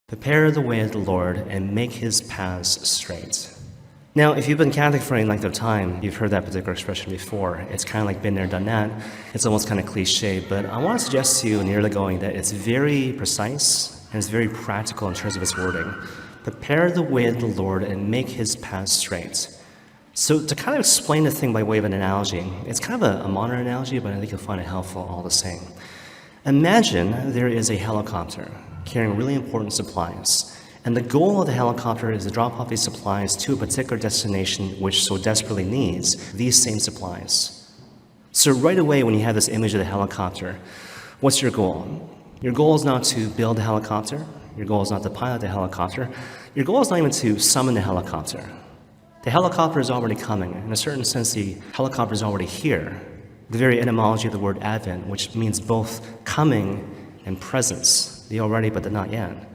Prepare the way of the Lord and make his paths straight. Now, if you've been Catholic for any length of time, you've heard that particular expression before. It's kind of like been there, done that. It's almost kind of cliche, but I want to suggest to you in the early going that it's very precise and it's very practical in terms of its wording. Prepare the way of the Lord and make his paths straight. So to kind of explain the thing by way of an analogy, it's kind of a modern analogy, but I think you'll find it helpful all the same. Imagine there is a helicopter carrying really important supplies. And the goal of the helicopter is to drop off these supplies to a particular destination which so desperately needs these same supplies. So right away when you have this image of the helicopter, what's your goal? Your goal is not to build a helicopter. Your goal is not to pilot the helicopter. Your goal is not even to summon the helicopter. The helicopter is already coming. In a certain sense, the helicopter is already here. The very etymology of the word Advent, which means both coming and presence. The already, but the not yet.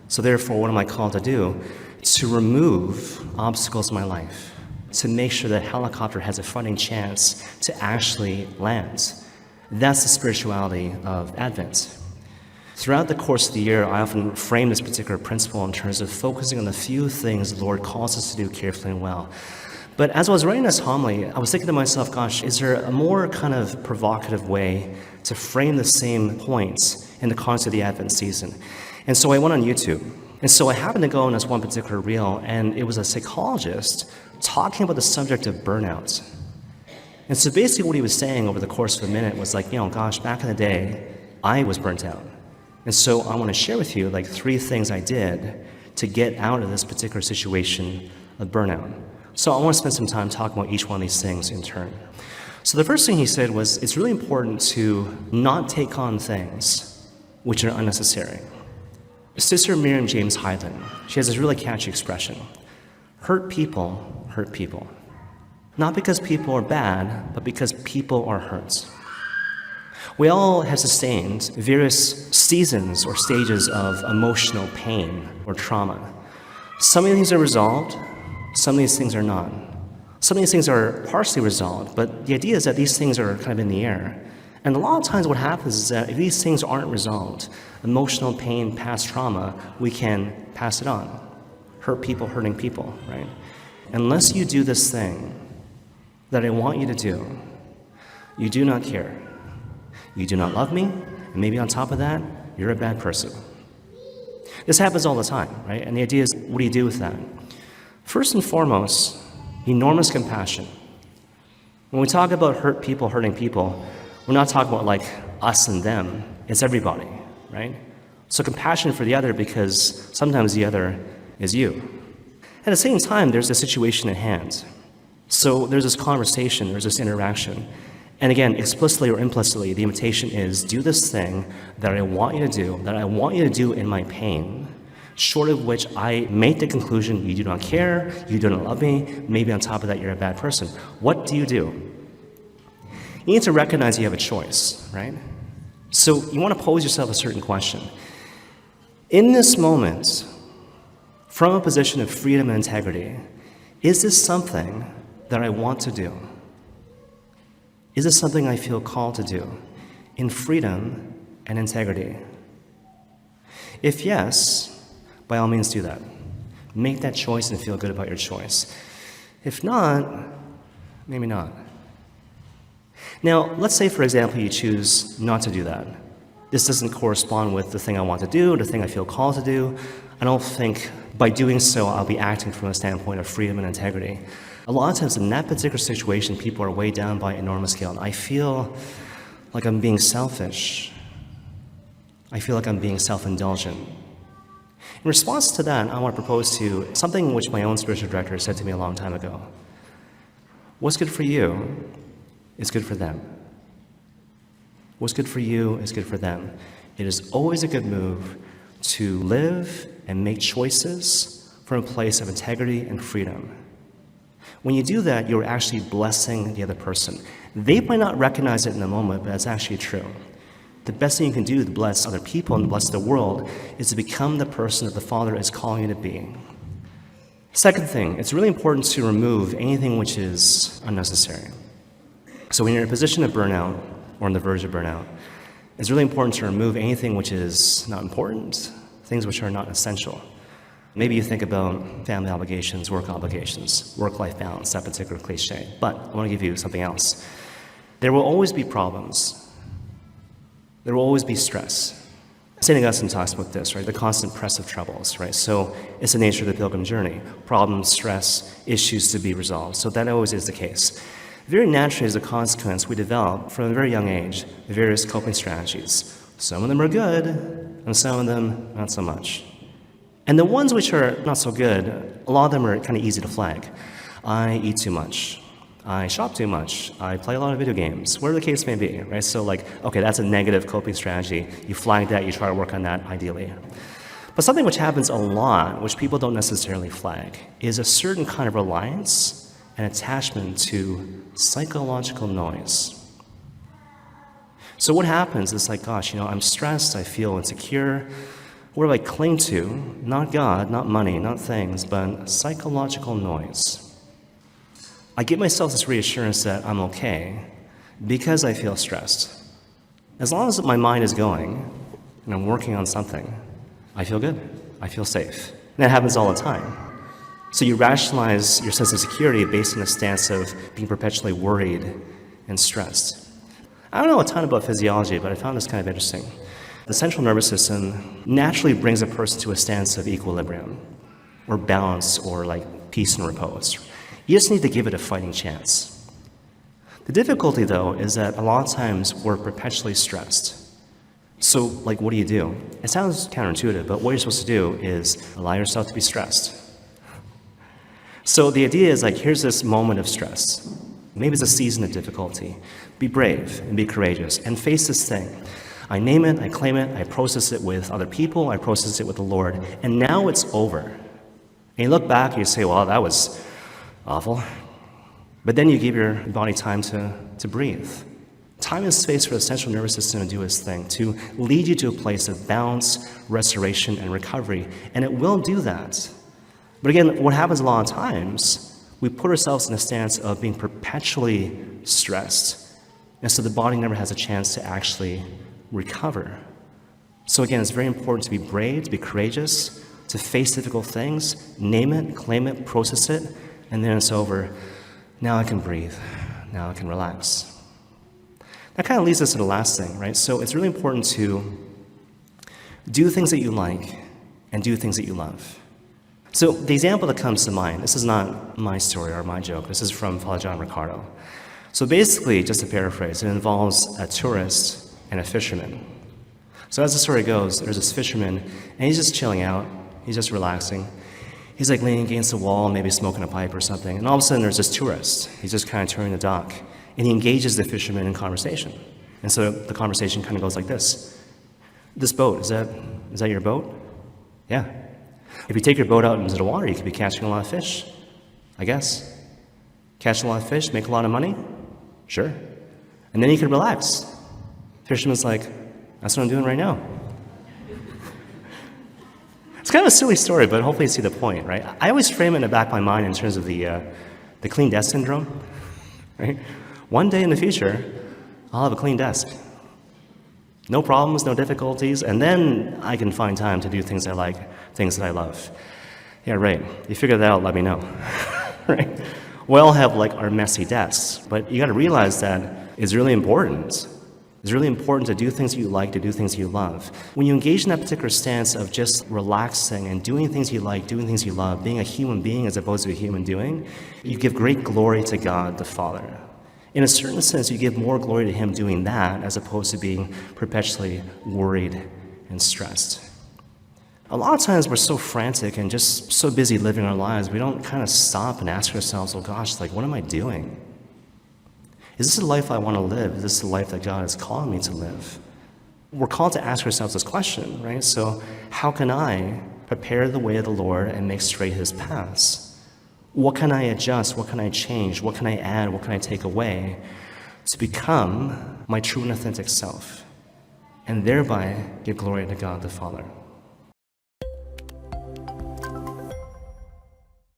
So therefore, what am I called to do? To remove obstacles in my life, to make sure that helicopter has a fighting chance to actually land. That's the spirituality of Advent. Throughout the course of the year, I often frame this particular principle in terms of focusing on the few things the Lord calls us to do carefully and well. But as I was writing this homily, I was thinking to myself, gosh, is there a more kind of provocative way to frame the same points in the context of the Advent season? And so I went on YouTube. And so I happened to go on this one particular reel, and it was a psychologist talking about the subject of burnout. And so basically what he was saying over the course of a minute was like, gosh, back in the day, I was burnt out. And so I want to share with you like 3 things I did to get out of this particular situation of burnout. So I want to spend some time talking about each one of these things in turn. So the first thing he said was, it's really important to not take on things which are unnecessary. Sister Miriam James Hyland, she has this really catchy expression. Hurt people hurt people. Not because people are bad, but because people are hurt. We all have sustained various seasons or stages of emotional pain or trauma. Some of these things are resolved, some of these things are not. Some of these things are partially resolved, but the idea is that these things are kind of in the air. And a lot of times what happens is that if these things aren't resolved, emotional pain, past trauma, we can pass it on. Hurt people hurting people, right? Unless you do this thing that I want you to do, you do not care. You do not love me, and maybe on top of that, you're a bad person. This happens all the time, right? And the idea is, what do you do with that? First and foremost, enormous compassion. When we talk about hurt people hurting people, we're not talking about like us and them. It's everybody, right? So compassion for the other because sometimes the other is you. At the same time, there's a situation at hand. So there's this conversation, there's this interaction. And again, explicitly or implicitly, the invitation is do this thing that I want you to do, that I want you to do in my pain, short of which I make the conclusion you do not care, you do not love me, maybe on top of that you're a bad person. What do? You need to recognize you have a choice, right? So you want to pose yourself a certain question. In this moment, from a position of freedom and integrity, is this something that I want to do? Is this something I feel called to do in freedom and integrity? If yes, by all means do that. Make that choice and feel good about your choice. If not, maybe not. Now, let's say, for example, you choose not to do that. This doesn't correspond with the thing I want to do, the thing I feel called to do. I don't think by doing so I'll be acting from a standpoint of freedom and integrity. A lot of times in that particular situation, people are weighed down by enormous guilt. I feel like I'm being selfish. I feel like I'm being self-indulgent. In response to that, I want to propose to you something which my own spiritual director said to me a long time ago. What's good for you is good for them. What's good for you is good for them. It is always a good move to live and make choices from a place of integrity and freedom. When you do that, you're actually blessing the other person. They might not recognize it in the moment, but it's actually true. The best thing you can do to bless other people and bless the world is to become the person that the Father is calling you to be. Second thing, it's really important to remove anything which is unnecessary. So when you're in a position of burnout, or on the verge of burnout, it's really important to remove anything which is not important, things which are not essential. Maybe you think about family obligations, work-life balance, that particular cliche. But I want to give you something else. There will always be problems. There will always be stress. St. Augustine talks about this, right? The constant press of troubles, right? So it's the nature of the pilgrim journey. Problems, stress, issues to be resolved. So that always is the case. Very naturally, as a consequence, we develop from a very young age various coping strategies. Some of them are good, and some of them not so much. And the ones which are not so good, a lot of them are kind of easy to flag. I eat too much. I shop too much. I play a lot of video games, whatever the case may be, right? So like, okay, that's a negative coping strategy. You flag that, you try to work on that ideally. But something which happens a lot, which people don't necessarily flag, is a certain kind of reliance and attachment to psychological noise. So what happens is like, gosh, I'm stressed, I feel insecure. What do I cling to? Not God, not money, not things, but psychological noise. I give myself this reassurance that I'm okay because I feel stressed. As long as my mind is going and I'm working on something, I feel good. I feel safe. And that happens all the time. So you rationalize your sense of security based on a stance of being perpetually worried and stressed. I don't know a ton about physiology, but I found this kind of interesting. The central nervous system naturally brings a person to a stance of equilibrium or balance or like peace and repose. You just need to give it a fighting chance. The difficulty, though, is that a lot of times we're perpetually stressed. So, like, what do? It sounds counterintuitive, but what you're supposed to do is allow yourself to be stressed. So the idea is like, here's this moment of stress. Maybe it's a season of difficulty. Be brave and be courageous and face this thing. I name it, I claim it, I process it with other people, I process it with the Lord, and now it's over. And you look back and you say, well, that was awful. But then you give your body time to breathe. Time and space for the central nervous system to do its thing, to lead you to a place of balance, restoration, and recovery. And it will do that. But again, what happens a lot of times, we put ourselves in a stance of being perpetually stressed. And so the body never has a chance to actually recover. So again, it's very important to be brave, to be courageous, to face difficult things, name it, claim it, process it, and then it's over. Now I can breathe. Now I can relax. That kind of leads us to the last thing, right? So it's really important to do things that you like and do things that you love. So the example that comes to mind, this is not my story or my joke, this is from Father John Ricardo. So basically, just to paraphrase, it involves a tourist and a fisherman. So as the story goes, there's this fisherman, and he's just chilling out, he's just relaxing. He's like leaning against the wall, maybe smoking a pipe or something, and all of a sudden there's this tourist. He's just kind of turning the dock, and he engages the fisherman in conversation. And so the conversation kind of goes like this. This boat, is that your boat? Yeah. If you take your boat out into the water, you could be catching a lot of fish, I guess. Catch a lot of fish, make a lot of money? Sure. And then you could relax. Fisherman's like, that's what I'm doing right now. It's kind of a silly story, but hopefully you see the point, right? I always frame it in the back of my mind in terms of the clean desk syndrome, right? One day in the future, I'll have a clean desk. No problems, no difficulties, and then I can find time to do things I like, things that I love. Yeah, right. You figure that out, let me know. Right? We all have like our messy desks, but you got to realize that it's really important. It's really important to do things you like, to do things you love. When you engage in that particular stance of just relaxing and doing things you like, doing things you love, being a human being as opposed to a human doing, you give great glory to God the Father. In a certain sense, you give more glory to Him doing that as opposed to being perpetually worried and stressed. A lot of times we're so frantic and just so busy living our lives, we don't kind of stop and ask ourselves, oh gosh, like what am I doing? Is this the life I want to live? Is this the life that God is calling me to live? We're called to ask ourselves this question, right? So how can I prepare the way of the Lord and make straight His paths? What can I adjust? What can I change? What can I add? What can I take away to become my true and authentic self and thereby give glory to God the Father?